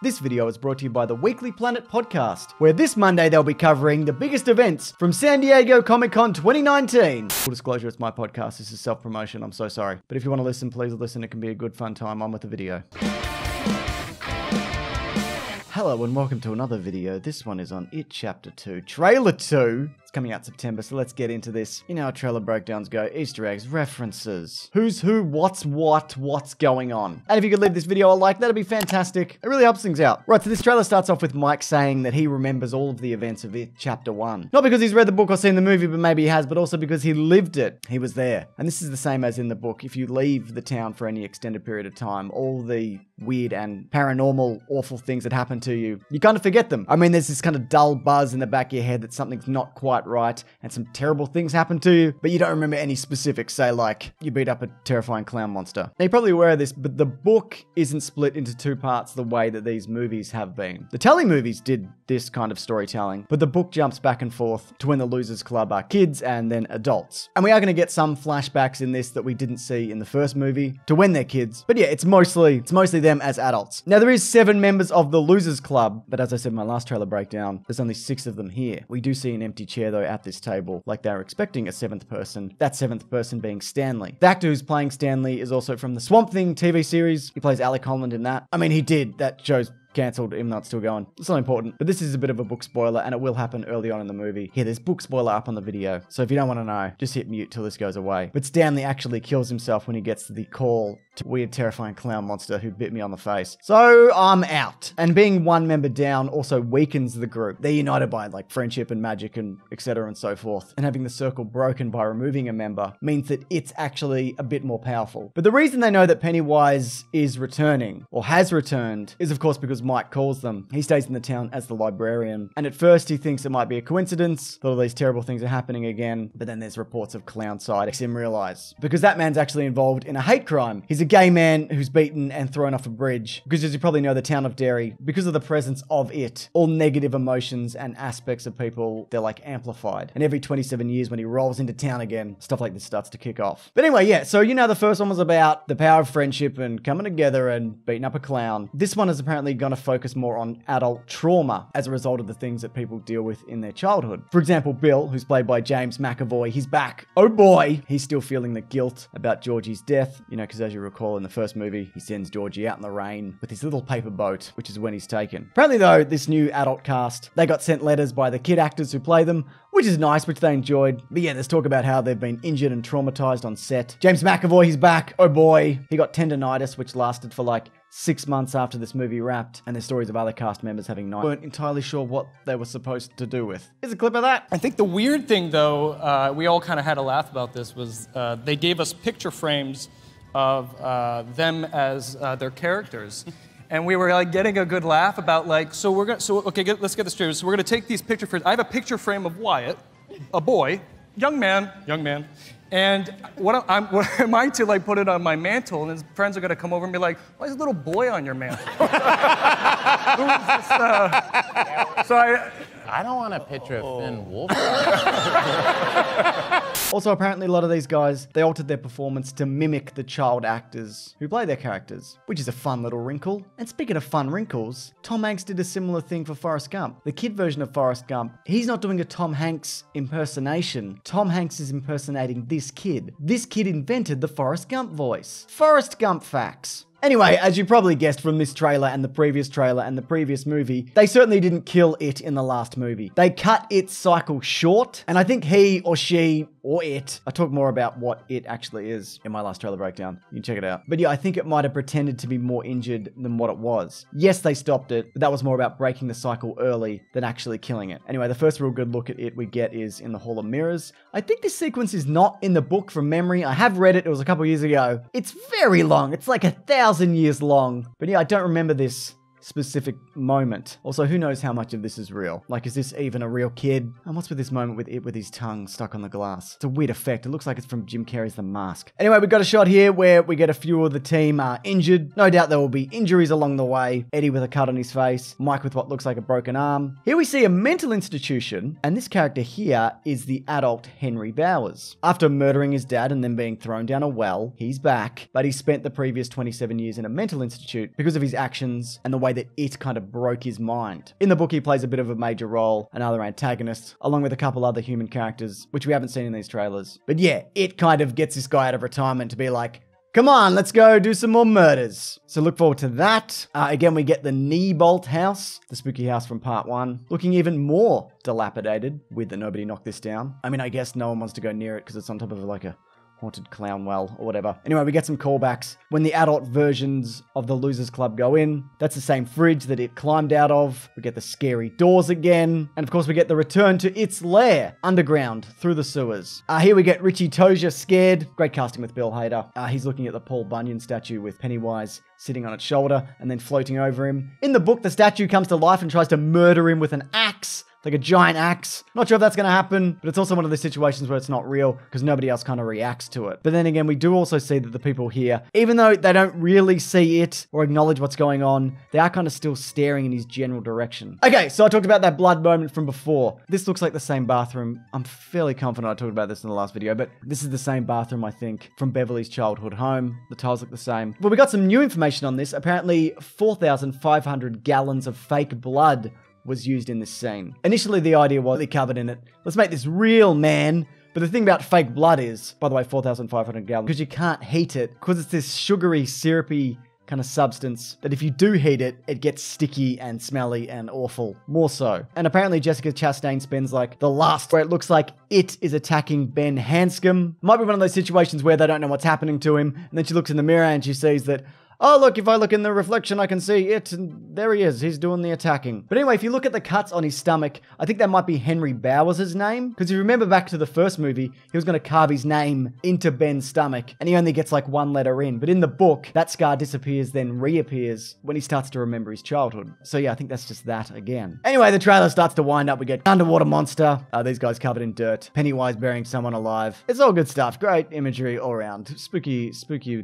This video is brought to you by the Weekly Planet podcast, where this Monday they'll be covering the biggest events from San Diego Comic-Con 2019. Full disclosure, it's my podcast. This is self-promotion. I'm so sorry. But if you want to listen, please listen. It can be a good fun time. On with the video. Hello and welcome to another video. This one is on It Chapter 2, Trailer 2. It's coming out September, so let's get into this. You know how trailer breakdowns go. Easter eggs, references. Who's who, what's what, what's going on. And if you could leave this video a like, that'd be fantastic. It really helps things out. Right, so this trailer starts off with Mike saying that he remembers all of the events of It Chapter 1. Not because he's read the book or seen the movie, but maybe he has, but also because he lived it. He was there. And this is the same as in the book. If you leave the town for any extended period of time, all the weird and paranormal, awful things that happen to you, you kind of forget them. I mean, there's this kind of dull buzz in the back of your head that something's not quite right and some terrible things happen to you, but you don't remember any specifics. Say like you beat up a terrifying clown monster. Now you're probably aware of this, but the book isn't split into two parts the way that these movies have been. The telly movies did this kind of storytelling, but the book jumps back and forth to when the Losers Club are kids and then adults. And we are going to get some flashbacks in this that we didn't see in the first movie to when they're kids. But yeah, it's mostly them as adults. Now there is 7 members of the Losers Club, but as I said in my last trailer breakdown, there's only 6 of them here. We do see an empty chair though at this table, like they're expecting a 7th person. That 7th person being Stanley. The actor who's playing Stanley is also from the Swamp Thing TV series. He plays Alec Holland in that. I mean, he did. That show's cancelled, even though it's still going. It's not important, but this is a bit of a book spoiler and it will happen early on in the movie. Here, there's book spoiler up on the video, so if you don't want to know, just hit mute till this goes away. But Stanley actually kills himself when he gets to the call to weird, terrifying clown monster who bit me on the face. So I'm out. And being one member down also weakens the group. They're united by like friendship and magic and etc. and so forth. And having the circle broken by removing a member means that it's actually a bit more powerful. But the reason they know that Pennywise is returning, or has returned, is of course because Mike calls them. He stays in the town as the librarian. And at first he thinks it might be a coincidence that all these terrible things are happening again. But then there's reports of clownside. Makes him realize. Because that man's actually involved in a hate crime. He's a gay man who's beaten and thrown off a bridge. Because as you probably know, the town of Derry, because of the presence of it, all negative emotions and aspects of people, they're like amplified. And every 27 years when he rolls into town again, stuff like this starts to kick off. But anyway, yeah, so you know the first one was about the power of friendship and coming together and beating up a clown. This one is apparently going to focus more on adult trauma as a result of the things that people deal with in their childhood. For example, Bill, who's played by James McAvoy, he's back. Oh boy! He's still feeling the guilt about Georgie's death, you know, because as you recall in the first movie, he sends Georgie out in the rain with his little paper boat, which is when he's taken. Apparently though, this new adult cast, they got sent letters by the kid actors who play them, which is nice, which they enjoyed. But yeah, there's talk about how they've been injured and traumatized on set. James McAvoy, he's back. Oh boy. He got tendonitis, which lasted for like 6 months after this movie wrapped, and there's stories of other cast members having weren't entirely sure what they were supposed to do with. Here's a clip of that. I think the weird thing, though, we all kind of had a laugh about this, was they gave us picture frames of them as their characters. And we were like getting a good laugh about like, okay, let's get this straight. So we're gonna take these picture frames. I have a picture frame of Wyatt, a boy, young man. And what am I to like put it on my mantle, and his friends are gonna come over and be like, why is a little boy on your mantle? I don't want a picture of Finn Wolf. Also, apparently a lot of these guys, they altered their performance to mimic the child actors who play their characters, which is a fun little wrinkle. And speaking of fun wrinkles, Tom Hanks did a similar thing for Forrest Gump. The kid version of Forrest Gump, he's not doing a Tom Hanks impersonation. Tom Hanks is impersonating this kid. This kid invented the Forrest Gump voice. Forrest Gump facts. Anyway, as you probably guessed from this trailer and the previous movie, they certainly didn't kill it in the last movie. They cut its cycle short, and I think he or she or it, I talk more about what it actually is in my last trailer breakdown. You can check it out. But yeah, I think it might have pretended to be more injured than what it was. Yes, they stopped it, but that was more about breaking the cycle early than actually killing it. Anyway, the first real good look at it we get is in the Hall of Mirrors. I think this sequence is not in the book from memory. I have read it. It was a couple years ago. It's very long. It's like 1,000 years long. But yeah, I don't remember this specific moment. Also, who knows how much of this is real? Like, is this even a real kid? And what's with this moment with it with his tongue stuck on the glass? It's a weird effect. It looks like it's from Jim Carrey's The Mask. Anyway, we got a shot here where we get a few of the team injured. No doubt there will be injuries along the way. Eddie with a cut on his face. Mike with what looks like a broken arm. Here we see a mental institution, and this character here is the adult Henry Bowers. After murdering his dad and then being thrown down a well, he's back, but he spent the previous 27 years in a mental institute because of his actions and the way way that it kind of broke his mind. In the book, he plays a bit of a major role, another antagonist, along with a couple other human characters, which we haven't seen in these trailers. But yeah, it kind of gets this guy out of retirement to be like, come on, let's go do some more murders. So look forward to that. Again, we get the knee bolt house, the spooky house from part 1, looking even more dilapidated. Weird that nobody knocked this down. I mean, I guess no one wants to go near it because it's on top of like a haunted clown well or whatever. Anyway, we get some callbacks when the adult versions of the Losers Club go in. That's the same fridge that it climbed out of. We get the scary doors again. And of course, we get the return to its lair, underground, through the sewers. Here we get Richie Tozier scared. Great casting with Bill Hader. He's looking at the Paul Bunyan statue with Pennywise sitting on its shoulder and then floating over him. In the book, the statue comes to life and tries to murder him with an axe. Like a giant axe. Not sure if that's going to happen, but it's also one of those situations where it's not real because nobody else kind of reacts to it. But then again, we do also see that the people here, even though they don't really see it or acknowledge what's going on, they are kind of still staring in his general direction. Okay, so I talked about that blood moment from before. This looks like the same bathroom. I'm fairly confident I talked about this in the last video, but this is the same bathroom, I think, from Beverly's childhood home. The tiles look the same. Well, we got some new information on this. Apparently, 4,500 gallons of fake blood was used in this scene. Initially, the idea was they covered in it. Let's make this real, man. But the thing about fake blood is, by the way, 4,500 gallons, because you can't heat it, because it's this sugary, syrupy kind of substance that if you do heat it, it gets sticky and smelly and awful. More so. And apparently Jessica Chastain spends like the last where it looks like it is attacking Ben Hanscom. Might be one of those situations where they don't know what's happening to him. And then she looks in the mirror and she sees that, oh, look, if I look in the reflection, I can see it, and there he is. He's doing the attacking. But anyway, if you look at the cuts on his stomach, I think that might be Henry Bowers' name. Because if you remember back to the first movie, he was going to carve his name into Ben's stomach, and he only gets like one letter in. But in the book, that scar disappears, then reappears when he starts to remember his childhood. So yeah, I think that's just that again. Anyway, the trailer starts to wind up. We get underwater monster. These guys covered in dirt. Pennywise burying someone alive. It's all good stuff. Great imagery all around. Spooky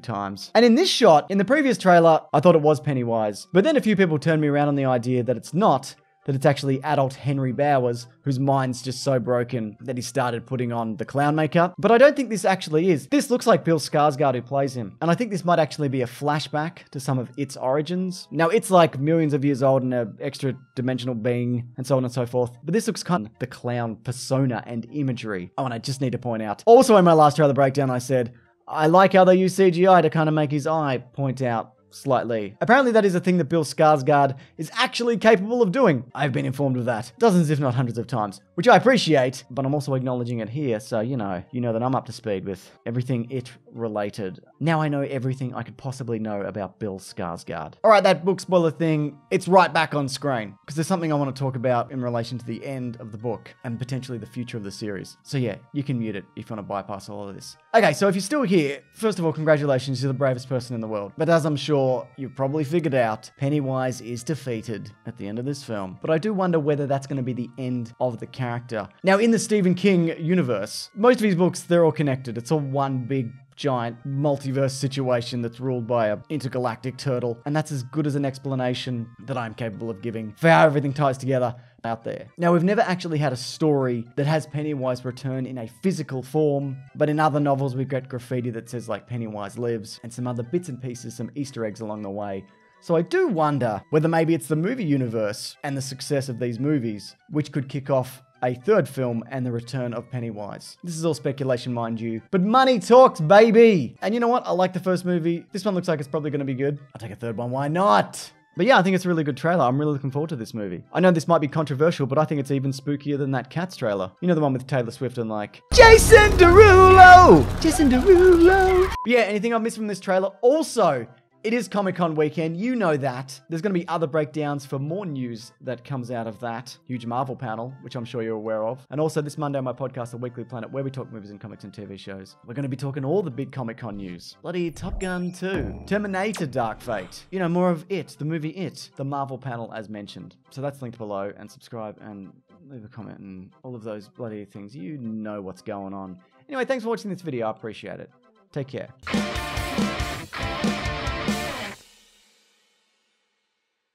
times. And in this shot, in the previous trailer, I thought it was Pennywise. But then a few people turned me around on the idea that it's not, that it's actually adult Henry Bowers, whose mind's just so broken that he started putting on the clown makeup. But I don't think this actually is. This looks like Bill Skarsgård who plays him. And I think this might actually be a flashback to some of its origins. Now, it's like millions of years old and an extra dimensional being and so on and so forth. But this looks kind of the clown persona and imagery. Oh, and I just need to point out. Also in my last trailer breakdown, I said, I like how they use CGI to kind of make his eye point out slightly. Apparently that is a thing that Bill Skarsgård is actually capable of doing. I've been informed of that dozens if not hundreds of times, which I appreciate, but I'm also acknowledging it here, so you know that I'm up to speed with everything it related. Now I know everything I could possibly know about Bill Skarsgård. Alright, that book spoiler thing, it's right back on screen, because there's something I want to talk about in relation to the end of the book, and potentially the future of the series. So yeah, you can mute it if you want to bypass all of this. Okay, so if you're still here, first of all, congratulations, you're the bravest person in the world. But as I'm sure you've probably figured out, Pennywise is defeated at the end of this film. But I do wonder whether that's going to be the end of the character. Now, in the Stephen King universe, most of his books, they're all connected. It's all one big giant multiverse situation that's ruled by an intergalactic turtle. And that's as good as an explanation that I'm capable of giving for how everything ties together out there. Now, we've never actually had a story that has Pennywise return in a physical form, but in other novels we've got graffiti that says like Pennywise lives and some other bits and pieces, some Easter eggs along the way. So I do wonder whether maybe it's the movie universe and the success of these movies which could kick off a third film and the return of Pennywise. This is all speculation, mind you, but money talks, baby! And you know what? I like the first movie. This one looks like it's probably going to be good. I'll take a third one, why not? But yeah, I think it's a really good trailer. I'm really looking forward to this movie. I know this might be controversial, but I think it's even spookier than that Cats trailer. You know, the one with Taylor Swift and like, Jason Derulo! Jason Derulo! But yeah, anything I've missed from this trailer? Also, it is Comic-Con weekend, you know that. There's going to be other breakdowns for more news that comes out of that huge Marvel panel, which I'm sure you're aware of. And also this Monday on my podcast, The Weekly Planet, where we talk movies and comics and TV shows. We're going to be talking all the big Comic-Con news. Bloody Top Gun 2, Terminator Dark Fate. You know, more of It, the movie It, the Marvel panel as mentioned. So that's linked below, and subscribe and leave a comment and all of those bloody things. You know what's going on. Anyway, thanks for watching this video. I appreciate it. Take care.